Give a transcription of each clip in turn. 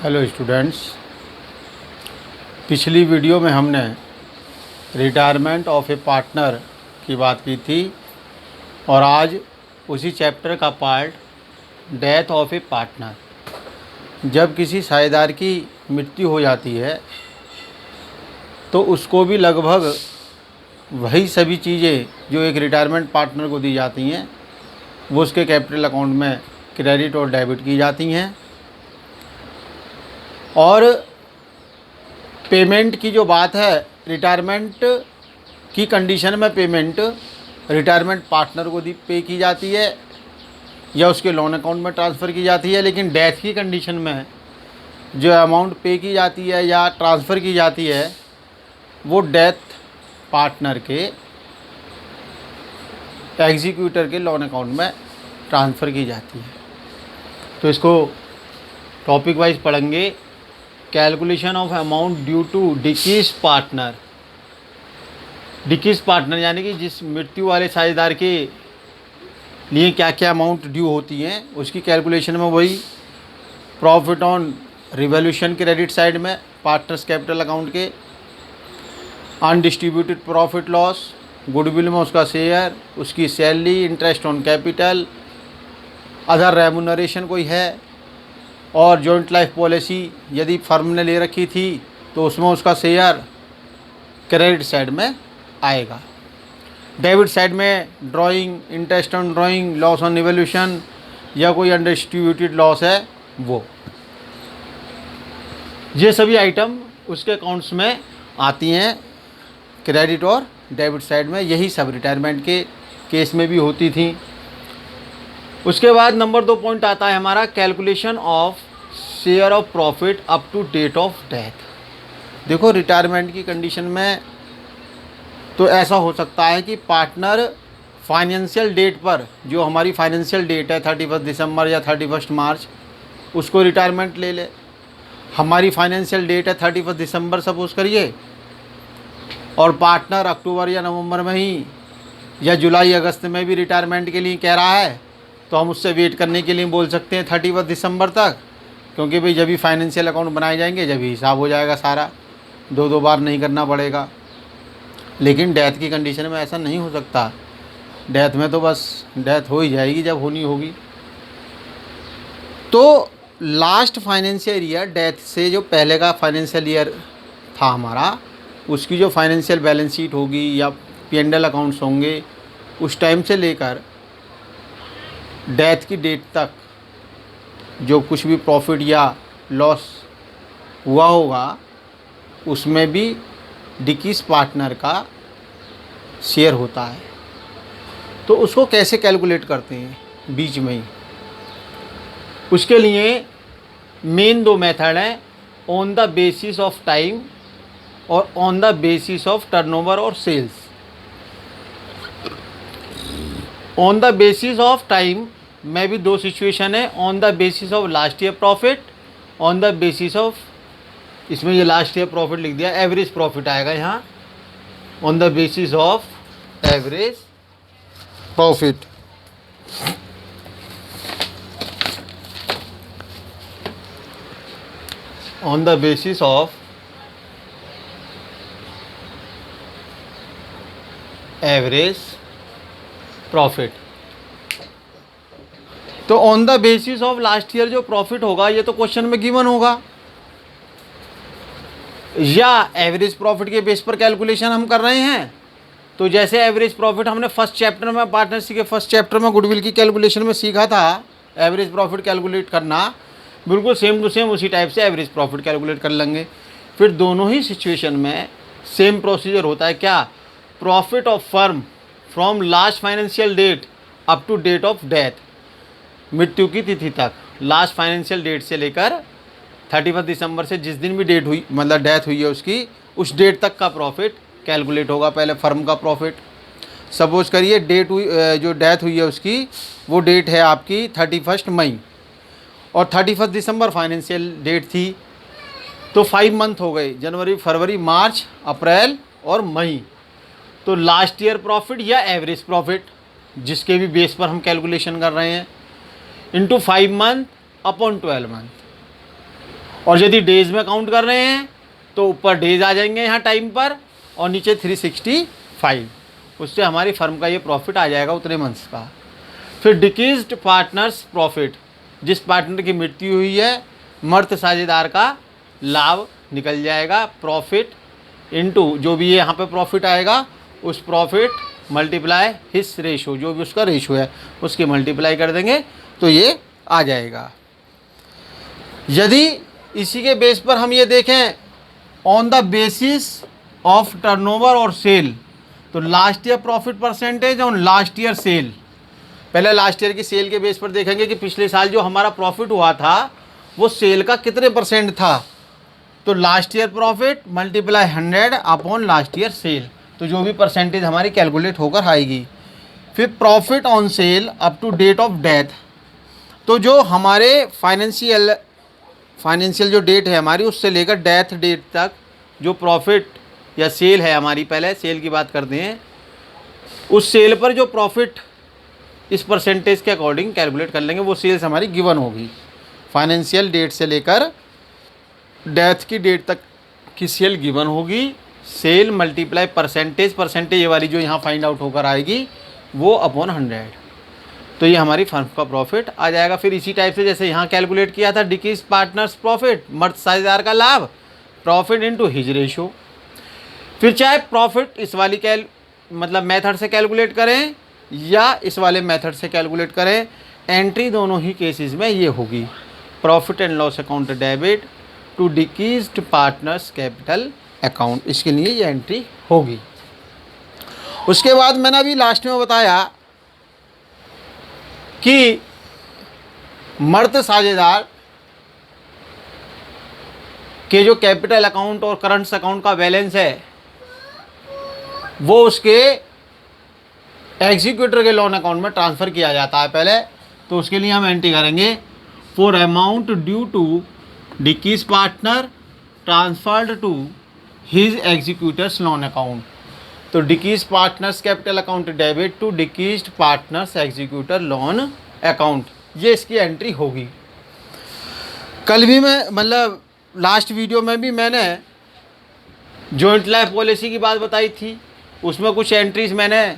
Hello students, पिछली video में हमने रिटायरमेंट ऑफ ए पार्टनर की बात की थी और आज उसी चैप्टर का part death of A partner. जब किसी साझेदार की मृत्यु हो जाती है तो उसको भी लगभग वही सभी चीज़ें जो एक रिटायरमेंट पार्टनर को दी जाती हैं वो उसके कैपिटल अकाउंट में क्रेडिट और डेबिट की जाती हैं। और पेमेंट की जो बात है, रिटायरमेंट की कंडीशन में पेमेंट रिटायरमेंट पार्टनर को पे की जाती है या उसके लोन अकाउंट में ट्रांसफ़र की जाती है, लेकिन डेथ की कंडीशन में जो अमाउंट पे की जाती है या ट्रांसफ़र की जाती है वो डेथ पार्टनर के एग्जीक्यूटर के लोन अकाउंट में ट्रांसफ़र की जाती है। तो इसको टॉपिक वाइज पढ़ेंगे। Calculation of amount due to deceased partner. Deceased partner यानी कि जिस मृत्यु वाले साझेदार के लिए क्या क्या अमाउंट ड्यू होती हैं उसकी कैलकुलेशन में वही profit on revolution credit side में पार्टनर्स कैपिटल अकाउंट के, अनडिस्ट्रीब्यूटेड प्रॉफिट लॉस, गुडविल में उसका शेयर, उसकी salary, interest on capital, other remuneration कोई है, और जॉइंट लाइफ पॉलिसी यदि फर्म ने ले रखी थी तो उसमें उसका शेयर क्रेडिट साइड में आएगा। डेबिट साइड में drawing, interest on drawing, loss on evolution या कोई अनडिस्ट्रीब्यूटेड लॉस है वो, ये सभी आइटम उसके अकाउंट्स में आती हैं क्रेडिट और डेबिट साइड में। यही सब रिटायरमेंट के केस में भी होती थी। उसके बाद नंबर 2 पॉइंट आता है हमारा calculation of share of profit up to date of death. देखो, रिटायरमेंट की कंडीशन में तो ऐसा हो सकता है कि पार्टनर फाइनेंशियल डेट पर, जो हमारी फाइनेंशियल डेट है 31 दिसंबर या 31 मार्च, उसको रिटायरमेंट ले ले। हमारी फाइनेंशियल डेट है 31 दिसंबर सपोज करिए, और पार्टनर अक्टूबर या नवंबर में ही या जुलाई अगस्त में भी रिटायरमेंट के लिए कह रहा है तो हम उससे वेट करने के लिए बोल सकते हैं 31 दिसंबर तक, क्योंकि भाई जब भी फाइनेंशियल अकाउंट बनाए जाएंगे जब ही हिसाब हो जाएगा सारा, दो बार नहीं करना पड़ेगा। लेकिन डेथ की कंडीशन में ऐसा नहीं हो सकता। डेथ में तो बस डेथ हो ही जाएगी जब होनी होगी। तो लास्ट फाइनेंशियल ईयर, डेथ से जो पहले का फाइनेंशियल ईयर था हमारा, उसकी जो फाइनेंशियल बैलेंस शीट होगी या P&L अकाउंट्स होंगे, उस टाइम से लेकर डेथ की डेट तक जो कुछ भी प्रॉफिट या लॉस हुआ होगा उसमें भी डिसीज पार्टनर का शेयर होता है। तो उसको कैसे कैलकुलेट करते हैं बीच में ही, उसके लिए मेन 2 मेथड हैं, on the basis of time और on the basis of turnover और sales. On the basis of time में भी 2 सिचुएशन है, on the basis of last year profit, on the basis of, इसमें ये लास्ट ईयर प्रॉफिट लिख दिया, average profit आएगा यहाँ, on the basis of average profit. On the basis of average profit. तो on the basis of last year जो profit होगा ये तो क्वेश्चन में गिवन होगा, या एवरेज प्रॉफिट के बेस पर कैलकुलेशन हम कर रहे हैं। तो जैसे एवरेज प्रॉफिट हमने फर्स्ट चैप्टर में, पार्टनरशिप के फर्स्ट चैप्टर में गुडविल की कैलकुलेशन में सीखा था, एवरेज प्रॉफिट कैलकुलेट करना, बिल्कुल सेम टू सेम उसी टाइप से एवरेज प्रॉफिट कैलकुलेट कर लेंगे। फिर दोनों ही सिचुएशन में सेम प्रोसीजर होता है। क्या? Profit of firm from last financial date up to date of death, मृत्यु की तिथि तक, लास्ट फाइनेंशियल डेट से लेकर 31 दिसंबर से जिस दिन भी डेट हुई, मतलब डेथ हुई है उसकी, उस डेट तक का प्रॉफिट कैलकुलेट होगा। पहले फर्म का प्रॉफिट, सपोज करिए डेट हुई, जो डेथ हुई है उसकी वो डेट है आपकी 31 मई और 31 दिसंबर फाइनेंशियल डेट थी, तो 5 मंथ हो गए, जनवरी, फरवरी, मार्च, अप्रैल और मई। तो लास्ट ईयर प्रॉफिट या एवरेज प्रॉफिट जिसके भी बेस पर हम कैलकुलेशन कर रहे हैं, इंटू 5 मंथ अपॉन 12 मंथ, और यदि डेज में काउंट कर रहे हैं तो ऊपर डेज आ जाएंगे यहाँ टाइम पर, और नीचे 365, उससे हमारी फर्म का ये प्रॉफिट आ जाएगा उतने मंथ्स का। फिर डिक्रीज्ड पार्टनर्स प्रॉफिट, जिस पार्टनर की मृत्यु हुई है मर्द साझेदार का लाभ निकल जाएगा, प्रॉफिट इनटू जो भी यहाँ पे प्रॉफिट आएगा उस प्रॉफिट मल्टीप्लाई हिस रेशो, जो भी उसका रेशो है उसकी मल्टीप्लाई कर देंगे तो ये आ जाएगा। यदि इसी के बेस पर हम ये देखें on the basis of turnover और सेल, तो last year profit percentage on last year cell, पहले लास्ट ईयर की सेल के बेस पर देखेंगे कि पिछले साल जो हमारा प्रॉफिट हुआ था वो सेल का कितने परसेंट था, तो last year profit multiply 100 upon last year sale, तो जो भी परसेंटेज हमारी कैलकुलेट होकर आएगी। फिर profit on sale up to date of death, तो जो हमारे फाइनेंशियल जो डेट है हमारी उससे लेकर डेथ डेट तक जो प्रॉफिट या सेल है हमारी, पहले सेल की बात करते हैं, उस सेल पर जो प्रॉफिट इस परसेंटेज के अकॉर्डिंग कैलकुलेट कर लेंगे, वो सेल्स हमारी गिवन होगी। फाइनेंशियल डेट से लेकर डेथ की डेट तक की सेल गिवन होगी, सेल मल्टीप्लाई परसेंटेज ये वाली जो यहाँ फाइंड आउट होकर आएगी वो अपॉन 100, तो ये हमारी फर्म का प्रॉफिट आ जाएगा। फिर इसी टाइप से जैसे यहाँ कैलकुलेट किया था डिक्रीज पार्टनर्स प्रॉफिट, मर्द साझेदार का लाभ, प्रॉफिट इनटू हिज रेशो। फिर चाहे प्रॉफिट इस वाली मतलब मेथड से कैलकुलेट करें या इस वाले मेथड से कैलकुलेट करें, एंट्री दोनों ही केसेस में ये होगी, profit and loss account debit to deceased partners capital account, इसके लिए ये एंट्री होगी। उसके बाद मैंने अभी लास्ट में बताया कि मर्द साझेदार के जो कैपिटल अकाउंट और करंट अकाउंट का बैलेंस है वो उसके एग्जीक्यूटर के लोन अकाउंट में ट्रांसफ़र किया जाता है पहले, तो उसके लिए हम एंट्री करेंगे फॉर अमाउंट ड्यू टू डिक्रीज partner transferred to his executors loan account, तो डिक्रीज partners capital account debit to deceased partners executor loan account, ये इसकी एंट्री होगी। कल भी मैं मतलब लास्ट वीडियो में भी मैंने जॉइंट लाइफ पॉलिसी की बात बताई थी, उसमें कुछ एंट्रीज मैंने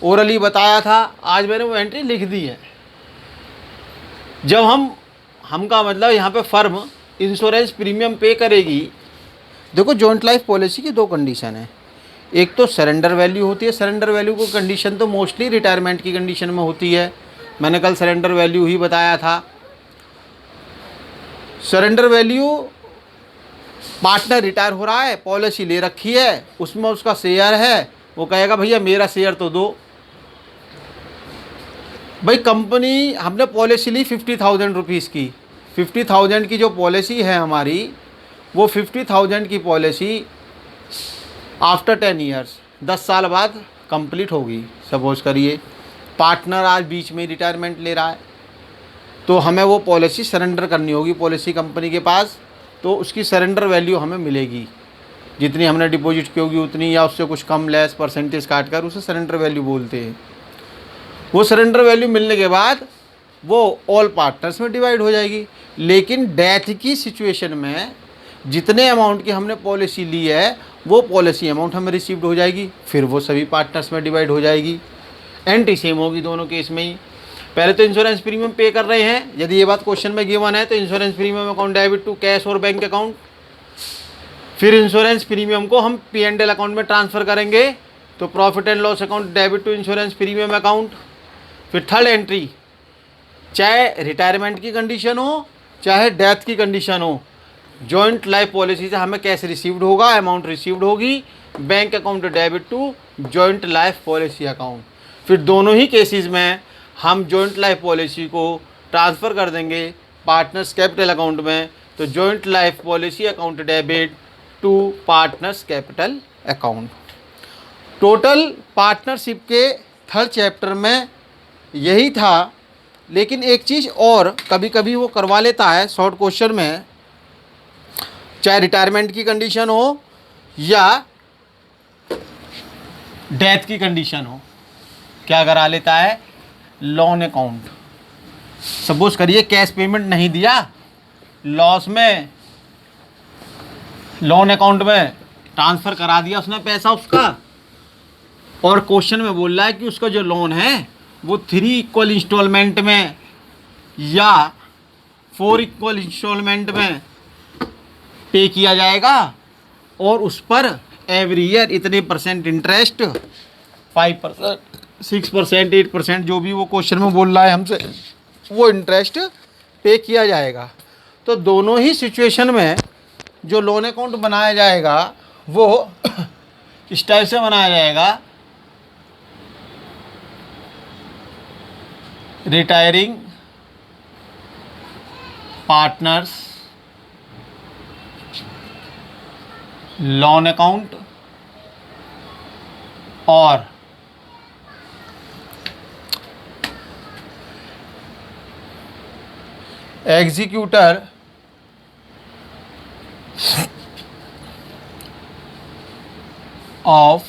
ओरली बताया था, आज मैंने वो एंट्री लिख दी है। जब हमका मतलब यहाँ पे फर्म इंश्योरेंस प्रीमियम पे करेगी, देखो जॉइंट लाइफ पॉलिसी की दो कंडीशन है, एक तो सरेंडर वैल्यू होती है, सरेंडर वैल्यू को कंडीशन तो मोस्टली रिटायरमेंट की कंडीशन में होती है, मैंने कल सरेंडर वैल्यू ही बताया था। सरेंडर वैल्यू पार्टनर रिटायर हो रहा है, पॉलिसी ले रखी है, उसमें उसका शेयर है, वो कहेगा भैया मेरा शेयर तो दो। भाई कंपनी हमने पॉलिसी ली 50,000 रुपीज़ की, 50,000 की जो पॉलिसी है हमारी वो 50,000 की पॉलिसी आफ्टर 10 ईयर्स 10 साल बाद कंप्लीट होगी। सपोज करिए पार्टनर आज बीच में रिटायरमेंट ले रहा है, तो हमें वो पॉलिसी सरेंडर करनी होगी पॉलिसी कंपनी के पास, तो उसकी सरेंडर वैल्यू हमें मिलेगी, जितनी हमने डिपॉजिट की होगी उतनी या उससे कुछ कम लेस परसेंटेज काट कर उसे सरेंडर वैल्यू बोलते हैं। वो सरेंडर वैल्यू मिलने के बाद वो ऑल पार्टनर्स में डिवाइड हो जाएगी, लेकिन डेथ की सिचुएशन में जितने अमाउंट की हमने पॉलिसी ली है वो पॉलिसी अमाउंट हमें रिसीव्ड हो जाएगी, फिर वो सभी पार्टनर्स में डिवाइड हो जाएगी। एंट्री सेम होगी दोनों केस में ही। पहले तो इंश्योरेंस प्रीमियम पे कर रहे हैं, यदि ये बात क्वेश्चन में गिवन है तो insurance premium account debit to cash और बैंक अकाउंट, फिर इंश्योरेंस प्रीमियम को हम P&L अकाउंट में ट्रांसफ़र करेंगे, तो profit and loss account debit to insurance premium account. फिर थर्ड एंट्री, चाहे रिटायरमेंट की कंडीशन हो चाहे डेथ की कंडीशन हो, जॉइंट लाइफ पॉलिसी से हमें कैश रिसीव्ड होगा, अमाउंट रिसीव्ड होगी, bank account debit to joint life policy account. फिर दोनों ही केसेस में हम जॉइंट लाइफ पॉलिसी को ट्रांसफ़र कर देंगे पार्टनर्स कैपिटल अकाउंट में, तो joint life policy account debit to partners capital account. Total partnership के थर्ड चैप्टर में यही था, लेकिन एक चीज़ और कभी कभी वो करवा लेता है शॉर्ट क्वेश्चन में, चाहे रिटायरमेंट की कंडीशन हो या डेथ की कंडीशन हो, क्या करा लेता है, लोन अकाउंट। सपोज करिए कैश पेमेंट नहीं दिया, लॉस में लोन अकाउंट में ट्रांसफ़र करा दिया उसने पैसा उसका, और क्वेश्चन में बोल रहा है कि उसका जो लोन है वो 3 इक्वल इंस्टॉलमेंट में या 4 इक्वल इंस्टॉलमेंट में पे किया जाएगा, और उस पर एवरी ईयर इतने % इंटरेस्ट 5%, 6%, 8% जो भी वो क्वेश्चन में बोल रहा है हमसे, वो इंटरेस्ट पे किया जाएगा। तो दोनों ही सिचुएशन में जो लोन अकाउंट बनाया जाएगा वो इस टाइप से बनाया जाएगा, रिटायरिंग पार्टनर्स लोन अकाउंट और एग्जीक्यूटर ऑफ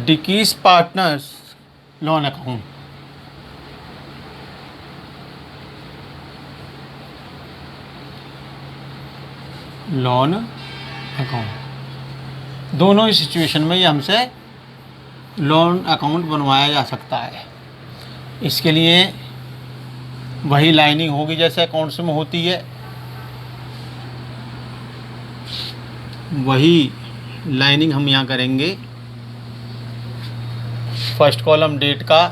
डिकीज partners loan account. Loan account दोनों ही सिचुएशन में ये हमसे लोन अकाउंट बनवाया जा सकता है। इसके लिए वही लाइनिंग होगी जैसे अकाउंट्स में होती है, वही लाइनिंग हम यहाँ करेंगे। फर्स्ट कॉलम डेट का,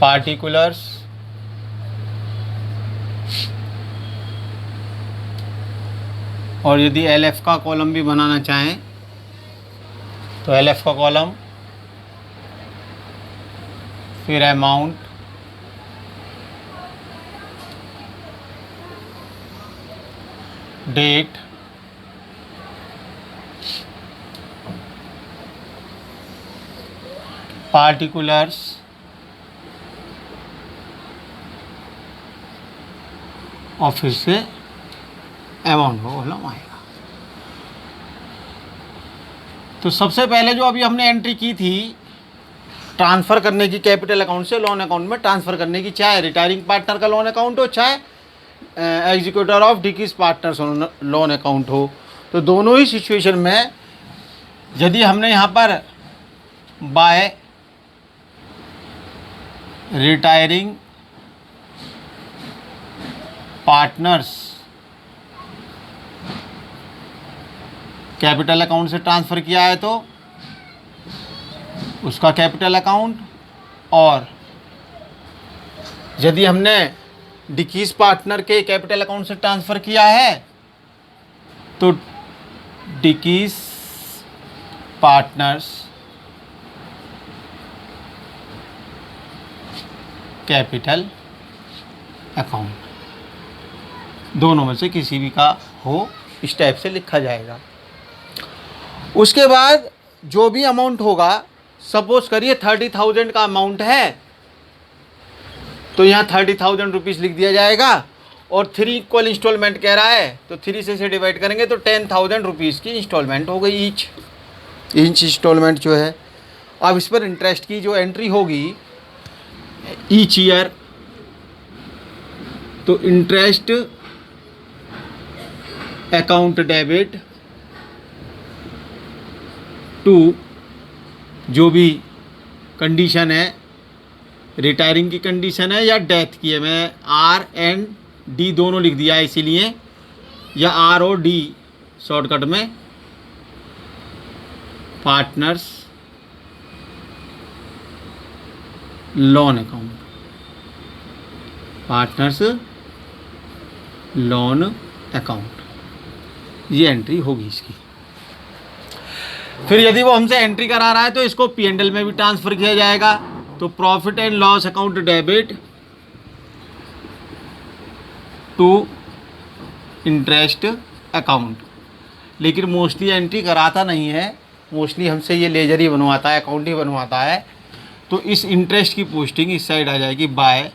पार्टिकुलर्स, और यदि एलएफ का कॉलम भी बनाना चाहें तो एलएफ का कॉलम, फिर अमाउंट, डेट, पार्टिकुलर्स, और फिर से अमाउंट का कॉलम आएगा। तो सबसे पहले जो अभी हमने एंट्री की थी ट्रांसफ़र करने की कैपिटल अकाउंट से लोन अकाउंट में ट्रांसफ़र करने की, चाहे रिटायरिंग पार्टनर का लोन अकाउंट हो, चाहे एग्जीक्यूटर ऑफ डिकीज पार्टनर्स लोन अकाउंट हो, तो दोनों ही सिचुएशन में यदि हमने यहाँ पर by retiring partners capital account से ट्रांसफ़र किया है तो उसका कैपिटल अकाउंट, और यदि हमने डिकीज पार्टनर के कैपिटल अकाउंट से ट्रांसफ़र किया है तो डिकीज पार्टनर्स कैपिटल अकाउंट, दोनों में से किसी भी का हो इस टाइप से लिखा जाएगा। उसके बाद जो भी अमाउंट होगा, सपोज करिए 30,000 का अमाउंट है तो यहाँ 30,000 रुपीज़ लिख दिया जाएगा, और 3 इक्वल इंस्टॉलमेंट कह रहा है तो 3 से डिवाइड करेंगे तो 10,000 रुपीज़ की इंस्टॉलमेंट हो गई ईच इंस्टॉलमेंट जो है। अब इस पर इंटरेस्ट की जो एंट्री होगी ईच ईयर, तो इंटरेस्ट अकाउंट डेबिट टू जो भी कंडीशन है, रिटायरिंग की कंडीशन है या डेथ की है, मैं आर एंड डी दोनों लिख दिया है इसीलिए, या आर और डी शॉर्टकट में, partners loan account, partners loan account, ये एंट्री होगी इसकी। फिर यदि वो हमसे एंट्री करा रहा है तो इसको P&L में भी ट्रांसफ़र किया जाएगा, तो profit and loss account debit to interest account. लेकिन मोस्टली एंट्री कराता नहीं है, मोस्टली हमसे ये लेजर ही बनवाता है, अकाउंट ही बनवाता है। तो इस इंटरेस्ट की पोस्टिंग इस साइड आ जाएगी बाय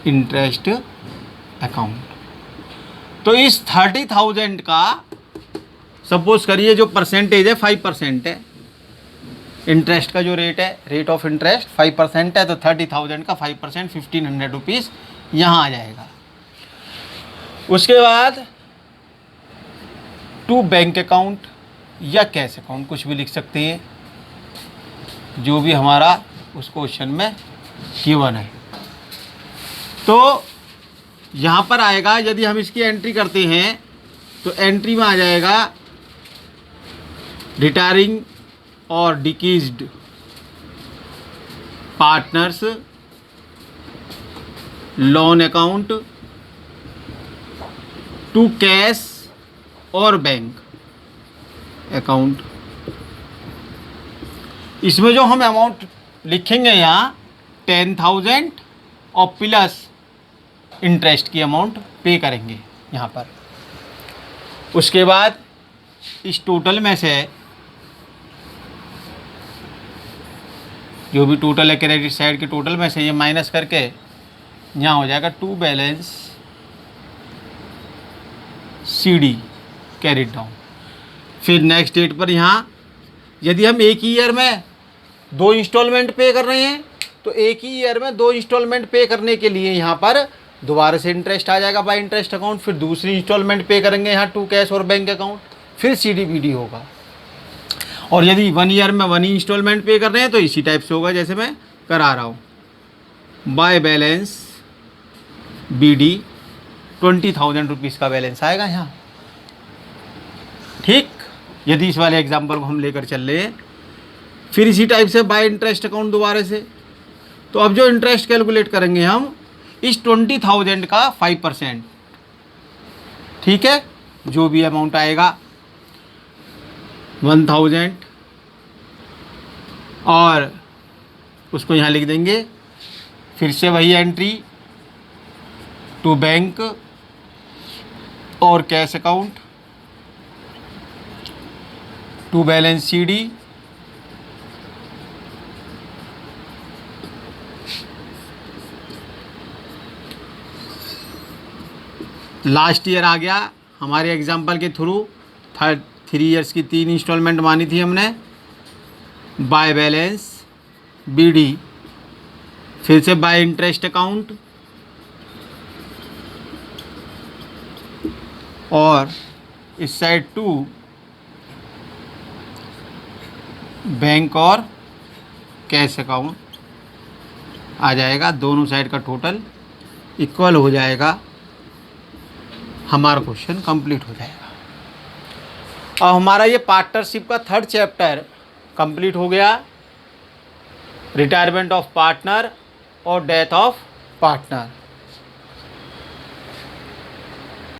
इंटरेस्ट अकाउंट। तो इस 30,000 का सपोज करिए जो परसेंटेज है 5% है, इंटरेस्ट का जो रेट है, रेट ऑफ इंटरेस्ट 5% है, तो 30,000 का 5% 1,500 रुपीज़ यहाँ आ जाएगा। उसके बाद टू बैंक अकाउंट या कैश अकाउंट, कुछ भी लिख सकते हैं, जो भी हमारा उस क्वेश्चन में गिवन है। तो यहाँ पर आएगा, यदि हम इसकी एंट्री करते हैं तो एंट्री में आ जाएगा रिटायरिंग और deceased partners, loan account, to cash और बैंक अकाउंट। इसमें जो हम अमाउंट लिखेंगे यहाँ 10,000 और प्लस इंटरेस्ट की अमाउंट पे करेंगे यहाँ पर। उसके बाद इस टोटल में से जो भी टोटल है क्रेडिट साइड के टोटल में से ये माइनस करके यहाँ हो जाएगा to balance CD carried down. फिर नेक्स्ट डेट पर यहाँ यदि हम एक ही ईयर में 2 इंस्टॉलमेंट पे कर रहे हैं तो एक ही ईयर में 2 इंस्टॉलमेंट पे करने के लिए यहाँ पर दोबारा से इंटरेस्ट आ जाएगा बाय इंटरेस्ट अकाउंट, फिर दूसरी इंस्टॉलमेंट पे करेंगे यहाँ टू कैश और बैंक अकाउंट, फिर CDBD होगा। और यदि 1 ईयर में 1 ही इंस्टॉलमेंट पे कर रहे हैं तो इसी टाइप से होगा जैसे मैं करा रहा हूँ, बाय बैलेंस BD 20,000 रुपीज़ का बैलेंस आएगा यहाँ। ठीक, यदि इस वाले एग्जाम्पल को हम लेकर चल रहे हैं, फिर इसी टाइप से बाय इंटरेस्ट अकाउंट दोबारा से। तो अब जो इंटरेस्ट कैलकुलेट करेंगे हम इस 20,000 का 5%, ठीक है, जो भी अमाउंट आएगा 1,000 और उसको यहाँ लिख देंगे। फिर से वही एंट्री टू बैंक और cash account, to balance CD, last year आ गया हमारे एग्जाम्पल के थ्रू, 3 ईयर्स की 3 इंस्टॉलमेंट मानी थी हमने, बाय बैलेंस BD, फिर से बाय इंटरेस्ट अकाउंट और इस साइड टू बैंक और कैश अकाउंट आ जाएगा। दोनों साइड का टोटल इक्वल हो जाएगा, हमारा क्वेश्चन कंप्लीट हो जाएगा। अब हमारा ये पार्टनरशिप का 3rd चैप्टर कंप्लीट हो गया, रिटायरमेंट ऑफ पार्टनर और डेथ ऑफ पार्टनर।